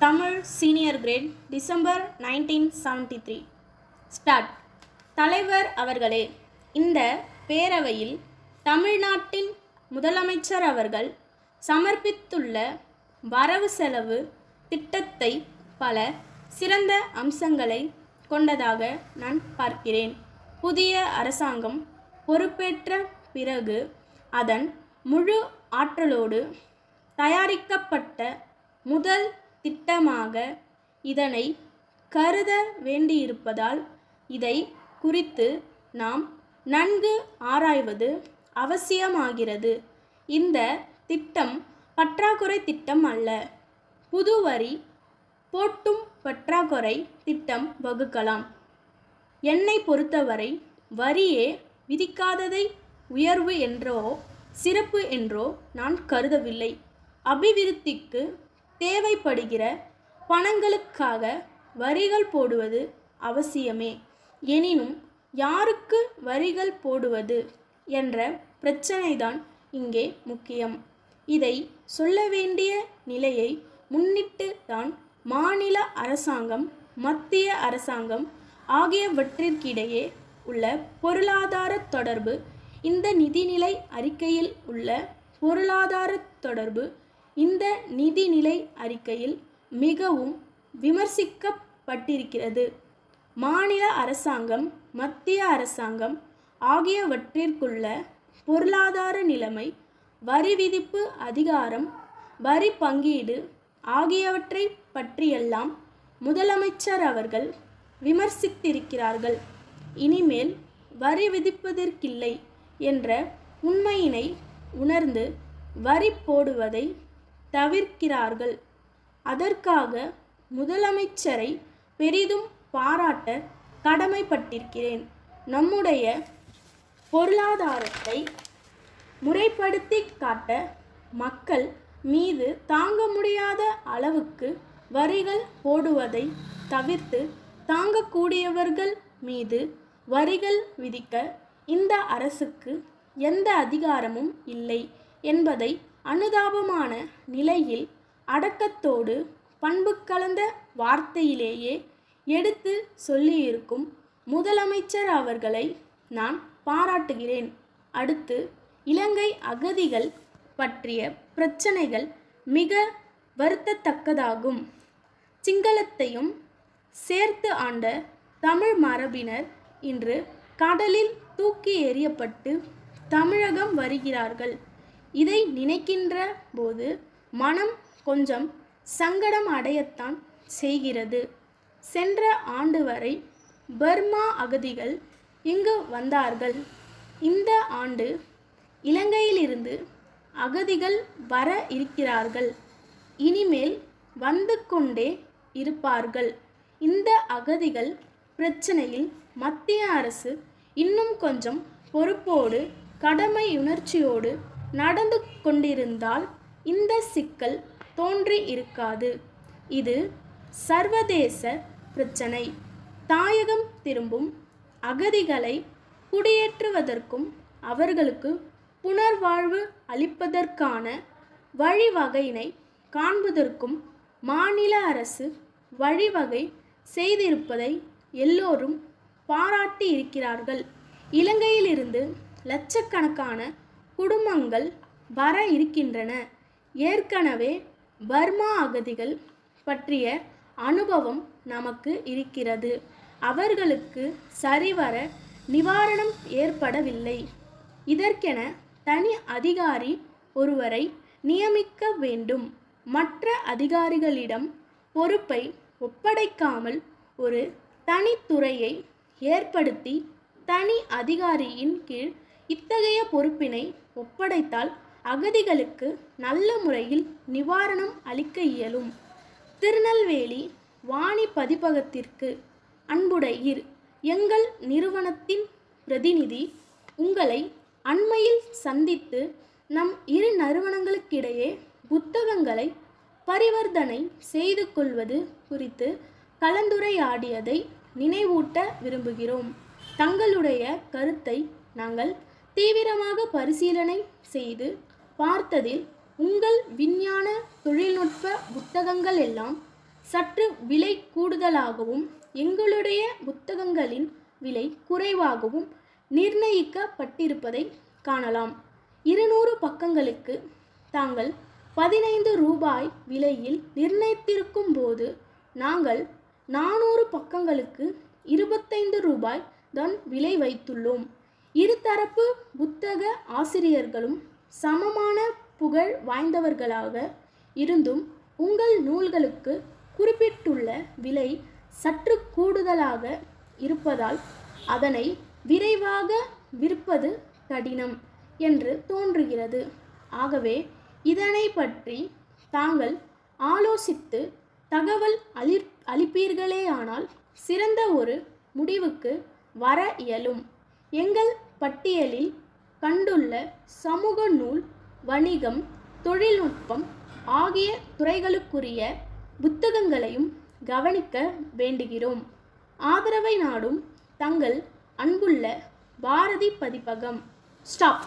Tamil senior great December 1973. Start. தலைவர் அவர்களே, இந்த பேரவையில் தமிழ்நாட்டின் முதலமைச்சர் அவர்கள் சமர்ப்பித்துள்ள வரவு செலவு திட்டத்தை பல சிறந்த அம்சங்களை கொண்டதாக நான் பார்க்கிறேன். புதிய அரசாங்கம் பொறுப்பேற்ற பிறகு அதன் முழு ஆற்றலோடு தயாரிக்கப்பட்ட முதல் திட்டமாக இதனை கருத வேண்டியிருப்பதால் இதை குறித்து நாம் நன்கு ஆராய்வது அவசியமாகிறது. இந்த திட்டம் பற்றாக்குறை திட்டம் அல்ல. புது வரி போட்டும் பற்றாக்குறை திட்டம் வகுக்கலாம். என்னை பொறுத்தவரை வரியே விதிக்காததை உயர்வு என்றோ சிறப்பு என்றோ நான் கருதவில்லை. அபிவிருத்திக்கு தேவைப்படுகிற பணங்களுக்காக வரிகள் போடுவது அவசியமே. எனினும் யாருக்கு வரிகள் போடுவது என்ற பிரச்சனைதான் இங்கே முக்கியம். இதை சொல்ல வேண்டிய நிலையை முன்னிட்டு தான் மாநில அரசாங்கம், மத்திய அரசாங்கம் ஆகியவற்றிற்கிடையே உள்ள பொருளாதார தொடர்பு, இந்த நிதிநிலை அறிக்கையில் உள்ள பொருளாதார தொடர்பு இந்த நிதிநிலை அறிக்கையில் மிகவும் விமர்சிக்கப்பட்டிருக்கிறது. மாநில அரசாங்கம், மத்திய அரசாங்கம் ஆகியவற்றிற்குள்ள பொருளாதார நிலைமை, வரி விதிப்பு அதிகாரம், வரி பங்கீடு ஆகியவற்றை பற்றியெல்லாம் முதலமைச்சர் அவர்கள் விமர்சித்திருக்கிறார்கள். இனிமேல் வரி விதிப்பதற்கில்லை என்ற உண்மையினை உணர்ந்து வரி போடுவதை தவிர்க்கிறார்கள். அதற்காக முதலமைச்சரை பெரிதும் பாராட்ட கடமைப்பட்டிருக்கிறேன். நம்முடைய பொருளாதாரத்தை முறைப்படுத்தி காட்ட மக்கள் மீது தாங்க முடியாத அளவுக்கு வரிகள் போடுவதை தவிர்த்து தாங்கக்கூடியவர்கள் மீது வரிகள் விதிக்க இந்த அரசுக்கு எந்த அதிகாரமும் இல்லை என்பதை அனுதாபமான நிலையில் அடக்கத்தோடு பண்பு கலந்த வார்த்தையிலேயே எடுத்து சொல்லியிருக்கும் முதலமைச்சர் அவர்களை நான் பாராட்டுகிறேன். அடுத்து, இலங்கை அகதிகள் பற்றிய பிரச்சனைகள் மிக வருத்தத்தக்கதாகும். சிங்களத்தையும் சேர்த்து ஆண்ட தமிழ் மரபினர் இன்று கடலில் தூக்கி எறியப்பட்டு தமிழகம் வருகிறார்கள். இதை நினைக்கின்ற போது மனம் கொஞ்சம் சங்கடம் அடையத்தான் செய்கிறது. சென்ற ஆண்டு வரை பர்மா அகதிகள் இங்கு வந்தார்கள். இந்த ஆண்டு இலங்கையிலிருந்து அகதிகள் வர இருக்கிறார்கள். இனிமேல் வந்து கொண்டே இருப்பார்கள். இந்த அகதிகள் பிரச்சனையில் மத்திய அரசு இன்னும் கொஞ்சம் பொறுப்போடு, கடமையுணர்ச்சியோடு நடந்து கொண்டிருந்தால் இந்த சிக்கல் தோன்றி இருக்காது. இது சர்வதேச பிரச்சனை. தாயகம் திரும்பும் அகதிகளை குடியேற்றுவதற்கும் அவர்களுக்கு புனர்வாழ்வு அளிப்பதற்கான வழிவகையினை காண்பதற்கும் மாநில அரசு வழிவகை செய்திருப்பதை எல்லோரும் பாராட்டி இருக்கிறார்கள். இலங்கையிலிருந்து லட்சக்கணக்கான குடும்பங்கள் வர இருக்கின்றன. ஏற்கனவே பர்மா அகதிகள் பற்றிய அனுபவம் நமக்கு இருக்கிறது. அவர்களுக்கு சரிவர நிவாரணம் ஏற்படவில்லை. இதற்கென தனி அதிகாரி ஒருவரை நியமிக்க வேண்டும். மற்ற அதிகாரிகளிடம் பொறுப்பை ஒப்படைக்காமல் ஒரு தனித்துறையை ஏற்படுத்தி தனி அதிகாரியின் கீழ் இத்தகைய பொறுப்பினை ஒப்படைத்தால் அகதிகளுக்கு நல்ல முறையில் நிவாரணம் அளிக்க இயலும். திருநெல்வேலி வாணி பதிப்பகத்திற்கு அன்புடையீர். எங்கள் நிறுவனத்தின் பிரதிநிதி உங்களை அண்மையில் சந்தித்து நம் இரு நிறுவனங்களுக்கிடையே புத்தகங்களை பரிவர்த்தனை செய்து கொள்வது குறித்து கலந்துரையாடியதை நினைவூட்ட விரும்புகிறோம். தங்களுடைய கருத்தை நாங்கள் தீவிரமாக பரிசீலனை செய்து பார்த்ததில் உங்கள் விஞ்ஞான தொழில்நுட்ப புத்தகங்கள் எல்லாம் சற்று விலை கூடுதலாகவும் எங்களுடைய புத்தகங்களின் விலை குறைவாகவும் நிர்ணயிக்கப்பட்டிருப்பதை காணலாம். 200 பக்கங்களுக்கு தாங்கள் 15 ரூபாய் விலையில் நிர்ணயித்திருக்கும் போது நாங்கள் 400 பக்கங்களுக்கு 25 ரூபாய் தான் விலை வைத்துள்ளோம். இருதரப்பு புத்தக ஆசிரியர்களும் சமமான புகழ் வாய்ந்தவர்களாக இருந்தும் உங்கள் நூல்களுக்கு குறிப்பிட்டுள்ள விலை சற்று கூடுதலாக இருப்பதால் அதனை விரைவாக விற்பது கடினம் என்று தோன்றுகிறது. ஆகவே இதனை பற்றி தாங்கள் ஆலோசித்து தகவல் அளிப்பீர்களேயானால் சிறந்த ஒரு முடிவுக்கு வர இயலும். எங்கள் பட்டியலில் கண்டுள்ள சமூக நூல், வணிகம், தொழில்நுட்பம் ஆகிய துறைகளுக்குரிய புத்தகங்களையும் கவனிக்க வேண்டுகிறோம். ஆதரவை நாடும் தங்கள் அன்புள்ள பாரதி பதிப்பகம். ஸ்டாப்.